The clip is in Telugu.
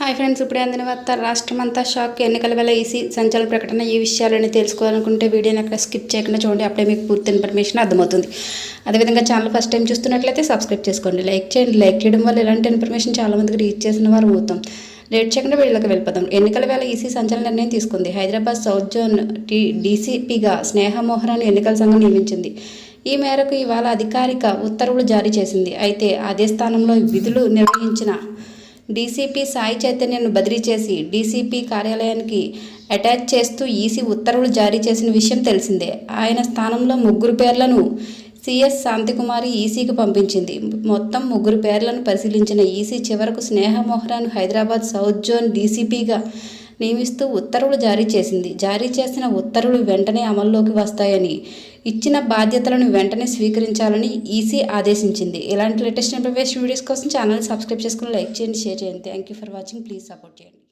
హాయ్ ఫ్రెండ్స్, ఇప్పుడే అందిన వార్త. రాష్ట్రమంతా షాక్. ఎన్నికల వేళ ఈసీ సంచలన ప్రకటన. ఈ విషయాలని తెలుసుకోవాలనుకుంటే వీడియోని అక్కడ స్కిప్ చేయకుండా చూడండి. అప్పుడే మీకు పూర్తి ఇన్ఫర్మేషన్ అర్థమవుతుంది. అదేవిధంగా ఛానల్ ఫస్ట్ టైం చూస్తున్నట్లయితే సబ్స్క్రైబ్ చేసుకోండి, లైక్ చేయండి. లైక్ చేయడం వల్ల ఇలాంటి ఇన్ఫర్మేషన్ చాలా మందికి రీచ్ చేసిన వారు అవుతాం. లేట్ చేయకుండా వీళ్ళకి వెళ్ళిపోతాం. ఎన్నికల వేళ ఈసీ సంచలన నిర్ణయం తీసుకుంది. హైదరాబాద్ సౌత్ జోన్ డీసీపీగా స్నేహ మోహరాను ఎన్నికల సంఘం నియమించింది. ఈ మేరకు ఇవాళ అధికారిక ఉత్తర్వులు జారీ చేసింది. అయితే అదే స్థానంలో విధులు నిర్వహించిన డీసీపీ సాయి చైతన్యను బదిలీ చేసి డీసీపీ కార్యాలయానికి అటాచ్ చేస్తూ ఈసీ ఉత్తర్వులు జారీ చేసిన విషయం తెలిసిందే. ఆయన స్థానంలో 3 పేర్లను సిఎస్ శాంతికుమారి ఈసీకి పంపించింది. మొత్తం 3 పేర్లను పరిశీలించిన ఈసీ చివరకు స్నేహ మోహరాను హైదరాబాద్ సౌత్ జోన్ డీసీపీగా నియమిస్తూ ఉత్తర్వులు జారీ చేసింది. జారీ చేసిన ఉత్తర్వులు వెంటనే అమల్లోకి వస్తాయని, ఇచ్చిన బాధ్యతలను వెంటనే స్వీకరించాలని ఈసీ ఆదేశించింది. ఇలాంటి లేటెస్ట్ ఇన్ఫర్మేషన్ వీడియోస్ కోసం ఛానల్ సబ్స్క్రైబ్ చేసుకుని లైక్ చేయండి, షేర్ చేయండి. Thank you for watching. Please support చేయండి.